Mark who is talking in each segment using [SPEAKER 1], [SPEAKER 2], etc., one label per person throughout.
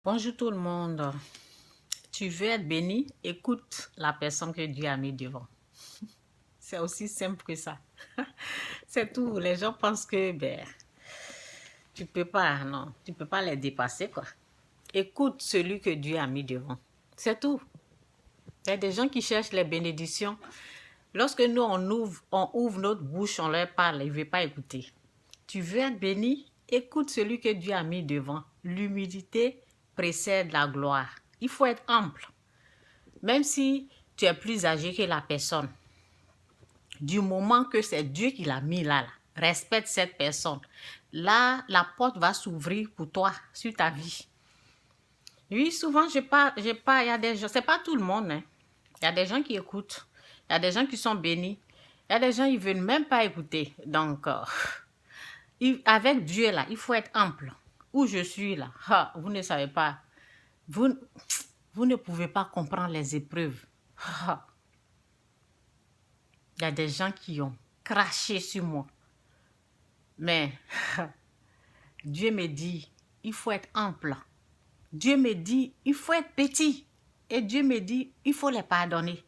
[SPEAKER 1] Bonjour tout le monde. Tu veux être béni? Écoute la personne que Dieu a mis devant. C'est aussi simple que ça. C'est tout. Les gens pensent que tu peux pas, non, tu peux pas les dépasser quoi. Écoute celui que Dieu a mis devant. C'est tout. Il y a des gens qui cherchent les bénédictions. Lorsque nous on ouvre notre bouche, on leur parle, ils ne veulent pas écouter. Tu veux être béni? Écoute celui que Dieu a mis devant. L'humilité précède la gloire. Il faut être ample. Même si tu es plus âgé que la personne, du moment que c'est Dieu qui l'a mis là, respecte cette personne. Là, la porte va s'ouvrir pour toi, sur ta vie. Oui, souvent, il y a des gens, c'est pas tout le monde, hein. Il y a des gens qui écoutent, il y a des gens qui sont bénis, il y a des gens qui ne veulent même pas écouter. Donc, avec Dieu là, il faut être ample. Où je suis là, vous ne savez pas, vous, vous ne pouvez pas comprendre les épreuves. Il y a des gens qui ont craché sur moi. Mais Dieu me dit, il faut être ample. Dieu me dit, il faut être petit. Et Dieu me dit, il faut les pardonner.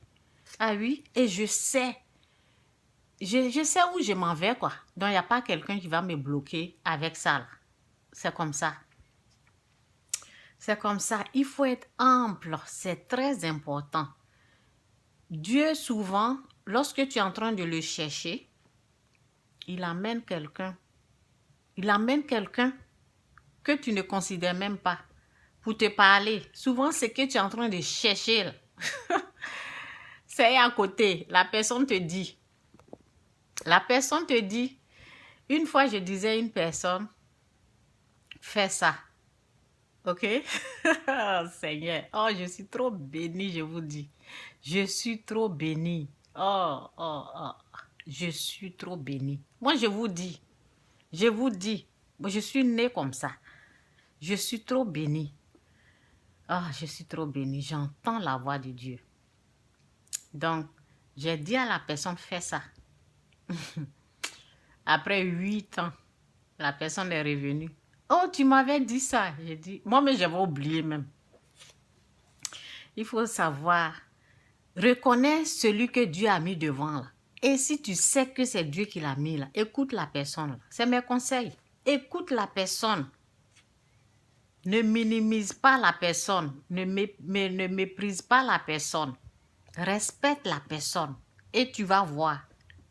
[SPEAKER 1] Ah oui, et je sais. Je sais où je m'en vais, quoi. Donc, il n'y a pas quelqu'un qui va me bloquer avec ça. C'est comme ça. C'est comme ça. Il faut être ample. C'est très important. Dieu, souvent, lorsque tu es en train de le chercher, il amène quelqu'un. Il amène quelqu'un que tu ne considères même pas pour te parler. Souvent, c'est que tu es en train de chercher. Là. C'est à côté. La personne te dit. La personne te dit. Une fois, je disais à une personne, fais ça. Ok? Oh, Seigneur. Oh, je suis trop bénie, je vous dis. Je suis trop bénie. Oh, oh, oh. Je suis trop bénie. Moi, je vous dis. Je vous dis. Moi, je suis née comme ça. Je suis trop bénie. Ah, je suis trop bénie. J'entends la voix de Dieu. Donc, j'ai dit à la personne, fais ça. Après 8 ans, la personne est revenue. Oh, tu m'avais dit ça. J'ai dit, moi, mais j'avais oublié même. Il faut savoir, reconnaître celui que Dieu a mis devant là. Et si tu sais que c'est Dieu qui l'a mis là, écoute la personne là. C'est mes conseils. Écoute la personne. Ne minimise pas la personne. Ne méprise pas la personne. Respecte la personne. Et tu vas voir.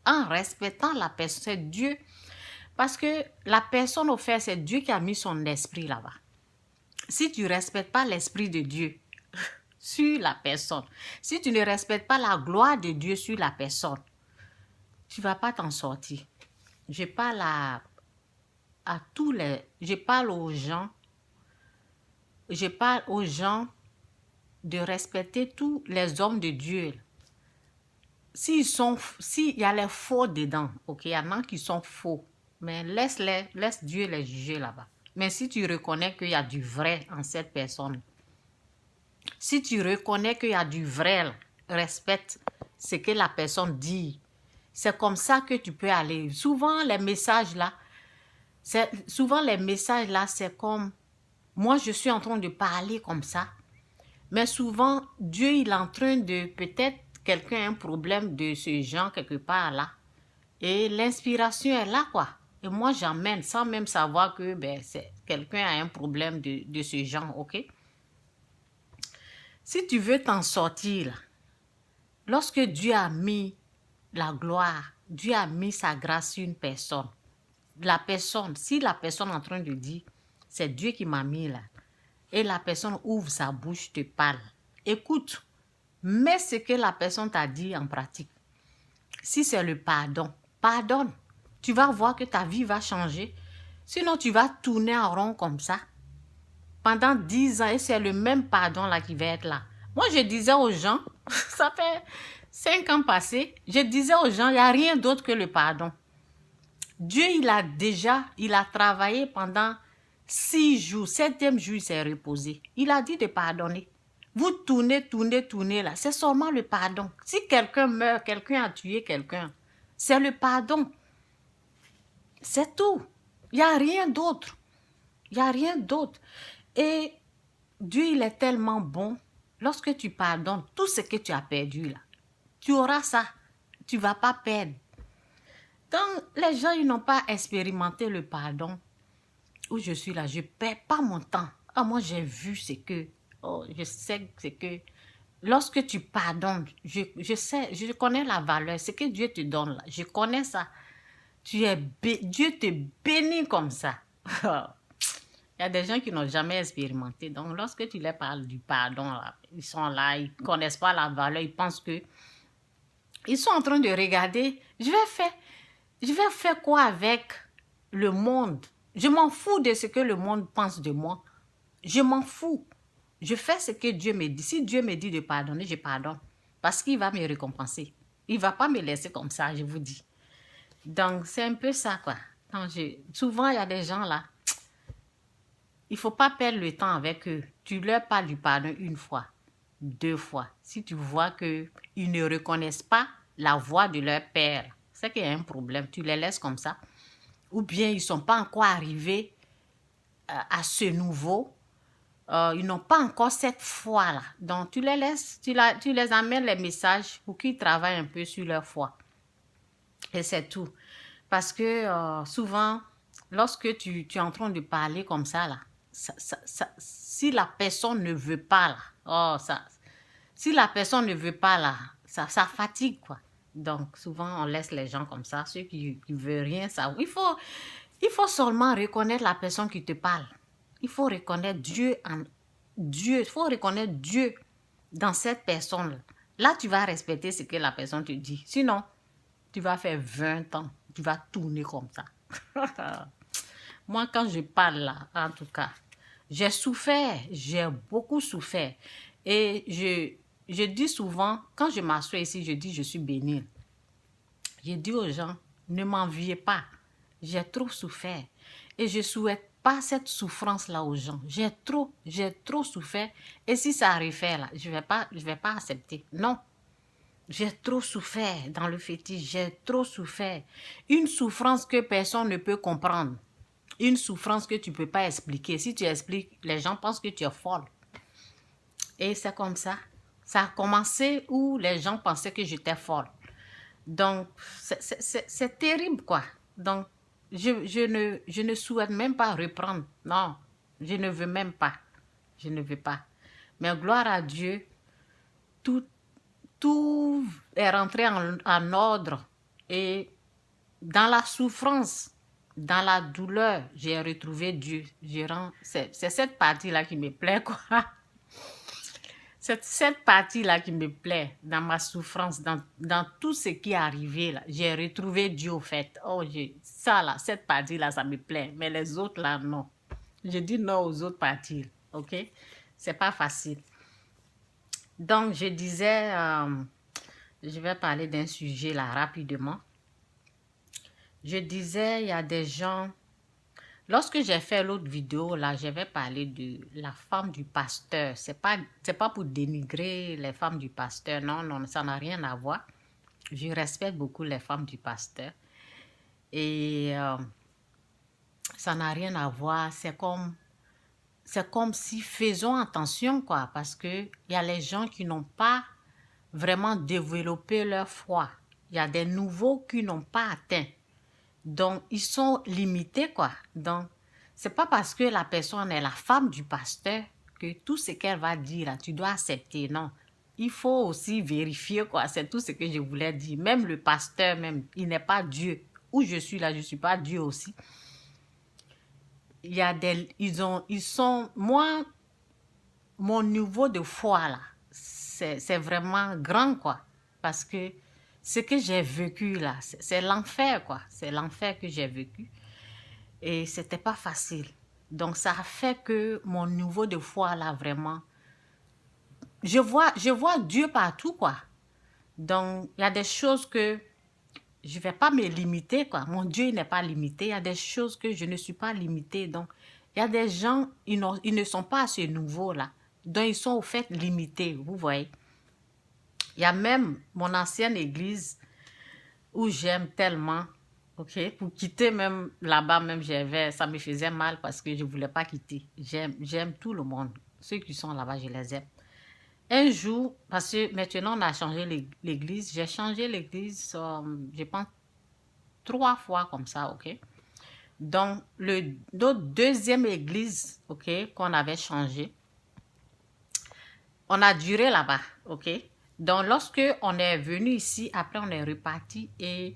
[SPEAKER 1] En respectant la personne, c'est Dieu. Parce que la personne, au fait, c'est Dieu qui a mis son esprit là-bas. Si tu ne respectes pas l'esprit de Dieu sur la personne, si tu ne respectes pas la gloire de Dieu sur la personne, tu ne vas pas t'en sortir. Je parle à tous les... Je parle aux gens de respecter tous les hommes de Dieu. S'il y a les faux dedans, ok, il y en a qui sont faux, mais laisse Dieu les juger là-bas. Mais si tu reconnais qu'il y a du vrai en cette personne, si tu reconnais qu'il y a du vrai, là, respecte ce que la personne dit. C'est comme ça que tu peux aller. Souvent, les messages là, c'est comme, moi, je suis en train de parler comme ça, mais souvent, Dieu, il est en train de, peut-être, quelqu'un a un problème de ce genre quelque part là. Et l'inspiration est là, quoi. Et moi, j'emmène sans même savoir que quelqu'un a un problème de ce genre, ok? Si tu veux t'en sortir, là, lorsque Dieu a mis la gloire, Dieu a mis sa grâce sur une personne, si la personne est en train de dire, c'est Dieu qui m'a mis là, et la personne ouvre sa bouche, te parle, écoute, mets ce que la personne t'a dit en pratique. Si c'est le pardon, pardonne. Tu vas voir que ta vie va changer. Sinon, tu vas tourner en rond comme ça pendant 10 ans et c'est le même pardon là qui va être là. Moi, je disais aux gens, ça fait 5 ans passés, je disais aux gens, il n'y a rien d'autre que le pardon. Dieu, il a travaillé pendant 6 jours. 7e jour, il s'est reposé. Il a dit de pardonner. Vous tournez là. C'est seulement le pardon. Si quelqu'un meurt, quelqu'un a tué quelqu'un, c'est le pardon. C'est tout. Il n'y a rien d'autre. Il n'y a rien d'autre. Et Dieu, il est tellement bon. Lorsque tu pardonnes tout ce que tu as perdu, là, tu auras ça. Tu ne vas pas perdre. Donc, les gens, ils n'ont pas expérimenté le pardon. Où je suis là, je ne perds pas mon temps. Ah, moi, j'ai vu ce que... Oh, je sais ce que... Lorsque tu pardonnes, je sais, je connais la valeur. Ce que Dieu te donne là, je connais ça. Dieu te bénit comme ça. Il y a des gens qui n'ont jamais expérimenté. Donc, lorsque tu leur parles du pardon, là, ils sont là, ils ne connaissent pas la valeur. Ils pensent que... Ils sont en train de regarder. Je vais faire quoi avec le monde? Je m'en fous de ce que le monde pense de moi. Je m'en fous. Je fais ce que Dieu me dit. Si Dieu me dit de pardonner, je pardonne. Parce qu'il va me récompenser. Il ne va pas me laisser comme ça, je vous dis. Donc, c'est un peu ça, quoi. Souvent, il y a des gens là, il ne faut pas perdre le temps avec eux. Tu leur parles du pardon une fois, 2 fois. Si tu vois qu'ils ne reconnaissent pas la voix de leur père, c'est qu'il y a un problème. Tu les laisses comme ça. Ou bien ils ne sont pas encore arrivés à ce niveau. Ils n'ont pas encore cette foi-là. Donc, tu les laisses, tu les amènes les messages pour qu'ils travaillent un peu sur leur foi. Et c'est tout. Parce que souvent, lorsque tu es en train de parler comme ça, là, si la personne ne veut pas, là, si la personne ne veut pas, là, ça fatigue, quoi. Donc, souvent, on laisse les gens comme ça, ceux qui ne veulent rien savoir. Il faut seulement reconnaître la personne qui te parle. Il faut reconnaître Dieu il faut reconnaître Dieu dans cette personne-là. Là, tu vas respecter ce que la personne te dit. Sinon, tu vas faire 20 ans. Tu vas tourner comme ça. Moi, quand je parle là, en tout cas, j'ai souffert. J'ai beaucoup souffert. Et je dis souvent, quand je m'assois ici, je dis je suis bénie. Je dis aux gens, ne m'enviez pas. J'ai trop souffert. Et je ne souhaite pas cette souffrance-là aux gens. J'ai trop souffert. Et si ça refait là, je vais pas accepter. Non. J'ai trop souffert dans le fétiche. J'ai trop souffert. Une souffrance que personne ne peut comprendre. Une souffrance que tu ne peux pas expliquer. Si tu expliques, les gens pensent que tu es folle. Et c'est comme ça. Ça a commencé où les gens pensaient que j'étais folle. Donc, c'est terrible, quoi. Donc, je ne souhaite même pas reprendre. Non, je ne veux même pas. Je ne veux pas. Mais gloire à Dieu, tout est rentré en ordre. Et dans la souffrance, dans la douleur, j'ai retrouvé Dieu. C'est cette partie-là qui me plaît, quoi. C'est cette partie-là qui me plaît, dans ma souffrance, dans tout ce qui est arrivé, là. J'ai retrouvé Dieu, au fait. Oh, ça, là, cette partie-là, ça me plaît. Mais les autres, là, non. Je dis non aux autres parties, OK? C'est pas facile. Donc, je disais, je vais parler d'un sujet, là, rapidement. Je disais, il y a des gens... Lorsque j'ai fait l'autre vidéo, là, j'avais parlé de la femme du pasteur. C'est pas pour dénigrer les femmes du pasteur. Non, non, ça n'a rien à voir. Je respecte beaucoup les femmes du pasteur. Et ça n'a rien à voir. C'est comme si, faisons attention, quoi. Parce qu'il y a les gens qui n'ont pas vraiment développé leur foi. Il y a des nouveaux qui n'ont pas atteint. Donc, ils sont limités, quoi. Donc, c'est pas parce que la personne est la femme du pasteur que tout ce qu'elle va dire, là, tu dois accepter. Non. Il faut aussi vérifier, quoi. C'est tout ce que je voulais dire. Même le pasteur, même, il n'est pas Dieu. Où je suis là, je suis pas Dieu aussi. Il y a moi, mon niveau de foi, là, c'est vraiment grand, quoi. Parce que ce que j'ai vécu là, c'est l'enfer, quoi. C'est l'enfer que j'ai vécu. Et c'était pas facile. Donc, ça a fait que mon niveau de foi là, vraiment... Je vois Dieu partout, quoi. Donc, il y a des choses que je vais pas me limiter, quoi. Mon Dieu, il n'est pas limité. Il y a des choses que je ne suis pas limitée. Donc, il y a des gens, ils ne sont pas à ce niveau-là. Donc, ils sont au fait limités, vous voyez. Il y a même mon ancienne église où j'aime tellement, ok, pour quitter même là-bas, même ça me faisait mal parce que je ne voulais pas quitter. J'aime tout le monde. Ceux qui sont là-bas, je les aime. Un jour, parce que maintenant on a changé l'église, j'ai changé l'église, je pense, 3 fois comme ça, ok? Donc, notre deuxième église, ok, qu'on avait changé, on a duré là-bas, ok? Donc, lorsque on est venu ici, après on est reparti et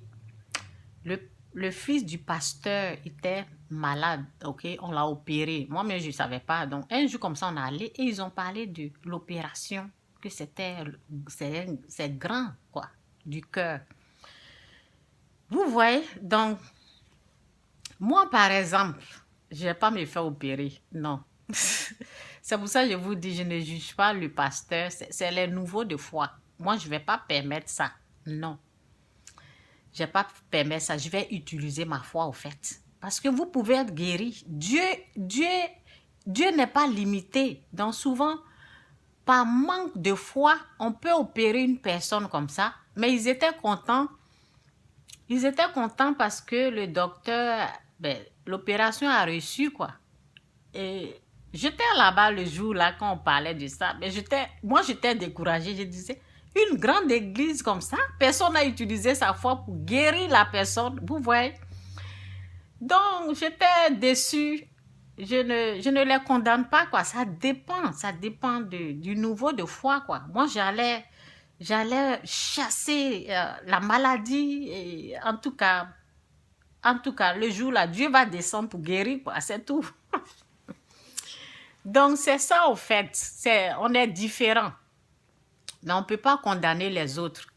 [SPEAKER 1] le fils du pasteur était malade, ok? On l'a opéré. Moi-même, je ne savais pas. Donc, un jour comme ça, on est allé et ils ont parlé de l'opération, que c'est grand, quoi, du cœur. Vous voyez, donc, moi, par exemple, je ne vais pas me faire opérer, non. C'est pour ça que je vous dis, je ne juge pas le pasteur, c'est les nouveaux de foi. Moi, je ne vais pas permettre ça, non. Je ne vais pas permettre ça, je vais utiliser ma foi au fait. Parce que vous pouvez être guéri. Dieu n'est pas limité. Donc souvent, par manque de foi, on peut opérer une personne comme ça. Mais ils étaient contents. Ils étaient contents parce que le docteur, l'opération a reçu, quoi. Et j'étais là-bas le jour là quand on parlait de ça. Mais moi, j'étais découragée. Je disais, une grande église comme ça, personne n'a utilisé sa foi pour guérir la personne. Vous voyez? Donc, j'étais déçue. Je ne les condamne pas, quoi. Ça dépend du niveau de foi, quoi. Moi, j'allais chasser la maladie. Et en tout cas, le jour là, Dieu va descendre pour guérir, quoi. C'est tout. Donc, c'est ça, au fait. On est différents. Mais on ne peut pas condamner les autres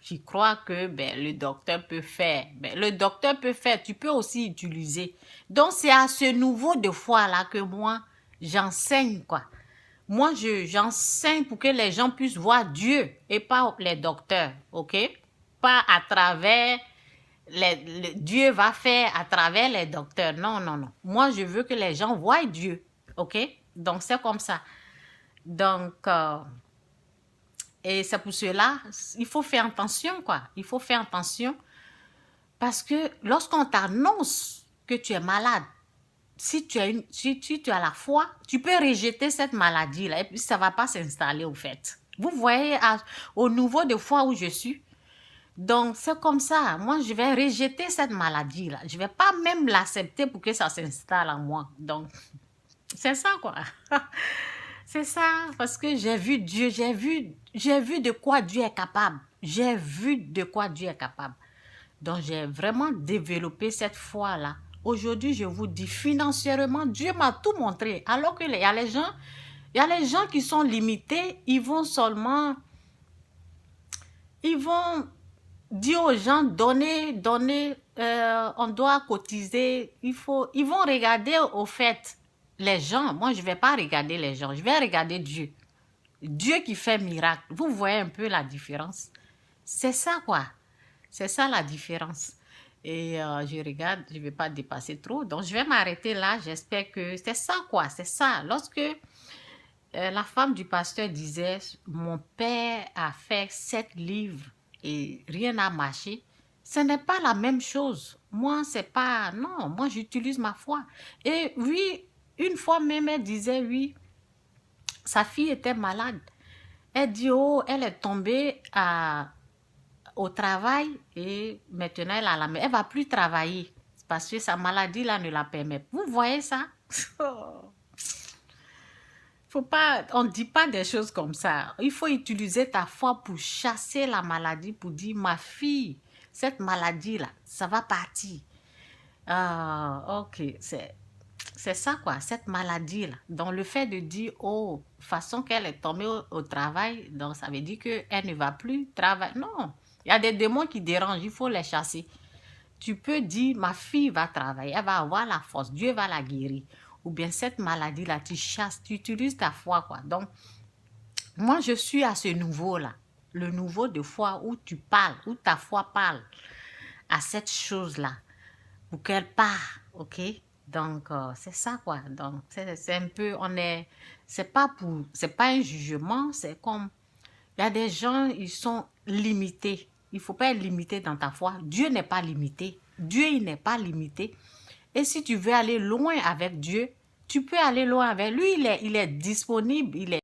[SPEAKER 1] qui croient que le docteur peut faire. Le docteur peut faire, tu peux aussi utiliser. Donc, c'est à ce niveau de foi-là que moi, j'enseigne, quoi. Moi, j'enseigne pour que les gens puissent voir Dieu et pas les docteurs, ok? Pas à travers... Dieu va faire à travers les docteurs. Non, non, non. Moi, je veux que les gens voient Dieu, ok? Donc, c'est comme ça. Donc... et c'est pour cela, il faut faire attention, quoi. Il faut faire attention parce que lorsqu'on t'annonce que tu es malade, si tu as la foi, tu peux rejeter cette maladie-là et puis ça ne va pas s'installer au fait. Vous voyez au niveau de foi où je suis. Donc, c'est comme ça. Moi, je vais rejeter cette maladie-là. Je ne vais pas même l'accepter pour que ça s'installe en moi. Donc, c'est ça, quoi. C'est ça, parce que j'ai vu Dieu, j'ai vu de quoi Dieu est capable. J'ai vu de quoi Dieu est capable. Donc, j'ai vraiment développé cette foi-là. Aujourd'hui, je vous dis, financièrement, Dieu m'a tout montré. Alors qu'il y a les gens qui sont limités, ils vont dire aux gens, donnez, on doit cotiser, ils vont regarder au fait les gens. Moi, je ne vais pas regarder les gens, je vais regarder Dieu. Dieu qui fait miracle. Vous voyez un peu la différence? C'est ça, quoi. C'est ça la différence. Et je regarde, je ne vais pas dépasser trop. Donc, je vais m'arrêter là. J'espère que c'est ça, quoi. C'est ça. Lorsque la femme du pasteur disait, mon père a fait 7 livres et rien n'a marché, ce n'est pas la même chose. Moi, c'est pas... Non, moi, j'utilise ma foi. Et oui, une fois même, elle disait, oui, sa fille était malade. Elle dit, oh, elle est tombée au travail et maintenant, elle ne va plus travailler parce que sa maladie, là, ne la permet pas. Vous voyez ça? Faut pas, on ne dit pas des choses comme ça. Il faut utiliser ta foi pour chasser la maladie, pour dire, ma fille, cette maladie-là, ça va partir. Ok, c'est ça, quoi, cette maladie-là. Donc, le fait de dire, oh, façon qu'elle est tombée au travail, donc ça veut dire qu'elle ne va plus travailler. Non, il y a des démons qui dérangent, il faut les chasser. Tu peux dire, ma fille va travailler, elle va avoir la force, Dieu va la guérir. Ou bien cette maladie-là, tu chasses, tu utilises ta foi, quoi. Donc, moi, je suis à ce niveau-là. Le niveau de foi où tu parles, où ta foi parle à cette chose-là. Pour qu'elle part, ok? Donc, c'est ça, quoi. Donc, c'est un peu, c'est pas un jugement, c'est comme, il y a des gens, ils sont limités. Il ne faut pas être limité dans ta foi. Dieu n'est pas limité. Dieu, il n'est pas limité. Et si tu veux aller loin avec Dieu, tu peux aller loin avec lui, il est disponible,